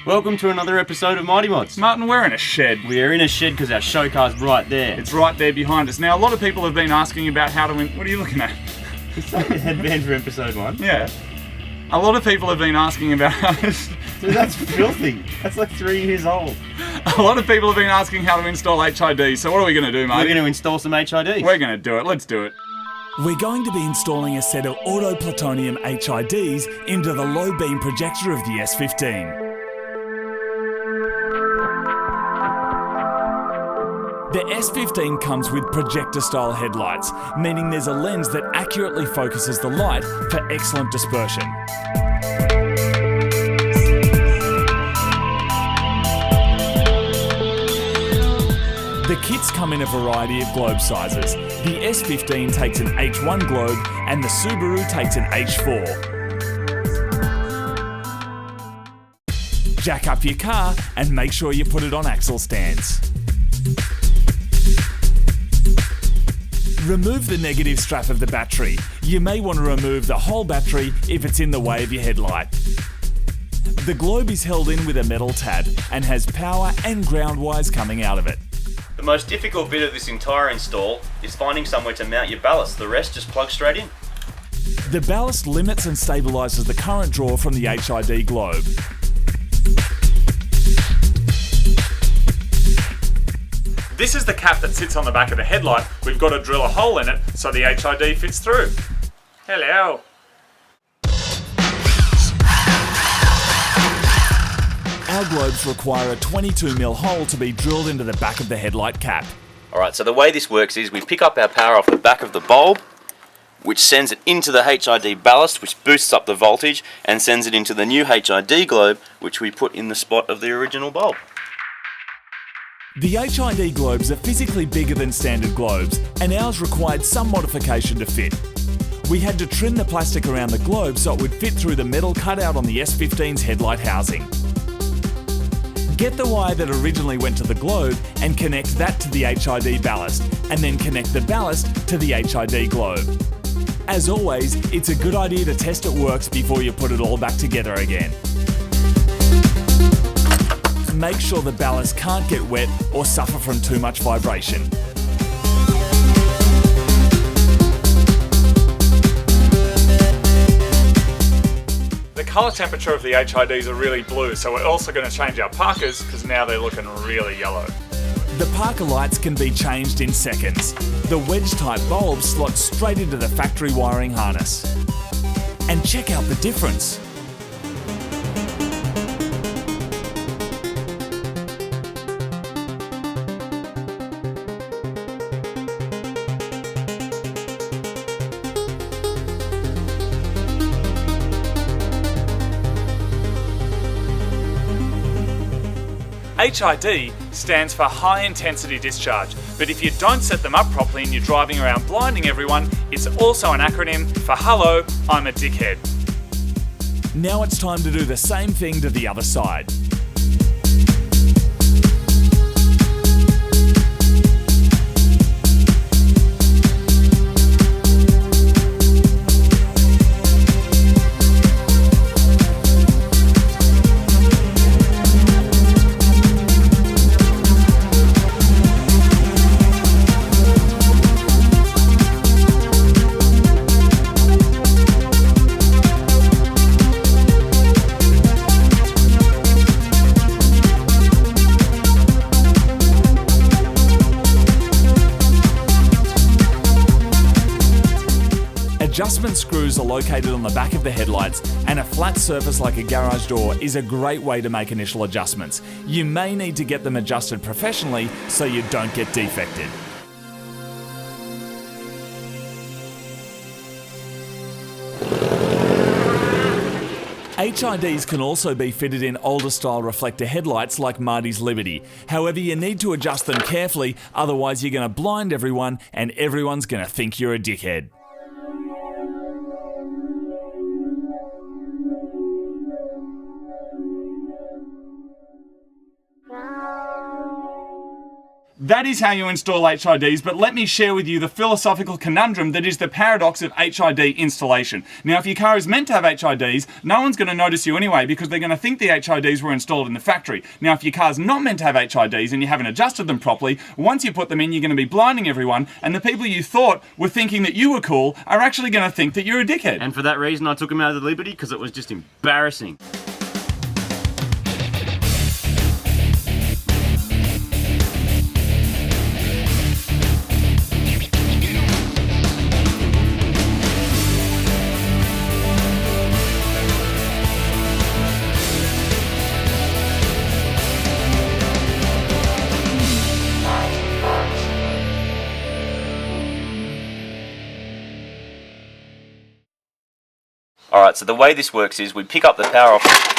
Welcome to another episode of Mighty Mods. Martin, we're in a shed. We're in a shed because our show car's right there. It's right there behind us. Now, a lot of people have been asking about how to win. What are you looking at? It's like a headband for episode 1. Yeah. A lot of people have been asking about how to... Dude, that's filthy. That's like 3 years old. A lot of people have been asking how to install HID. So what are we going to do, mate? We're going to install some HID. We're going to do it. Let's do it. We're going to be installing a set of auto-plutonium HIDs into the low beam projector of the S15. The S15 comes with projector-style headlights, meaning there's a lens that accurately focuses the light for excellent dispersion. The kits come in a variety of globe sizes. The S15 takes an H1 globe and the Subaru takes an H4. Jack up your car and make sure you put it on axle stands. Remove the negative strap of the battery. You may want to remove the whole battery if it's in the way of your headlight. The globe is held in with a metal tab and has power and ground wires coming out of it. The most difficult bit of this entire install is finding somewhere to mount your ballast. The rest just plugs straight in. The ballast limits and stabilises the current draw from the HID globe. This is the cap that sits on the back of the headlight. We've got to drill a hole in it so the HID fits through. Hello. Our globes require a 22mm hole to be drilled into the back of the headlight cap. Alright, so the way this works is we pick up our power off the back of the bulb, which sends it into the HID ballast, which boosts up the voltage, and sends it into the new HID globe, which we put in the spot of the original bulb. The HID globes are physically bigger than standard globes, and ours required some modification to fit. We had to trim the plastic around the globe so it would fit through the metal cutout on the S15's headlight housing. Get the wire that originally went to the globe and connect that to the HID ballast, and then connect the ballast to the HID globe. As always, it's a good idea to test it works before you put it all back together again. Make sure the ballast can't get wet or suffer from too much vibration. The colour temperature of the HIDs are really blue, so we're also going to change our parkers because now they're looking really yellow. The parker lights can be changed in seconds. The wedge-type bulb slots straight into the factory wiring harness. And check out the difference. HID stands for high intensity discharge, but if you don't set them up properly and you're driving around blinding everyone, it's also an acronym for hello, I'm a dickhead. Now it's time to do the same thing to the other side. Adjustment screws are located on the back of the headlights, and a flat surface like a garage door is a great way to make initial adjustments. You may need to get them adjusted professionally so you don't get defected. HIDs can also be fitted in older style reflector headlights like Marty's Liberty. However, you need to adjust them carefully, otherwise you're going to blind everyone and everyone's going to think you're a dickhead. That is how you install HIDs, but let me share with you the philosophical conundrum that is the paradox of HID installation. Now, if your car is meant to have HIDs, no one's going to notice you anyway because they're going to think the HIDs were installed in the factory. Now, if your car's not meant to have HIDs and you haven't adjusted them properly, once you put them in, you're going to be blinding everyone, and the people you thought were thinking that you were cool are actually going to think that you're a dickhead. And for that reason, I took him out of the Liberty because it was just embarrassing. Alright, so the way this works is we pick up the power off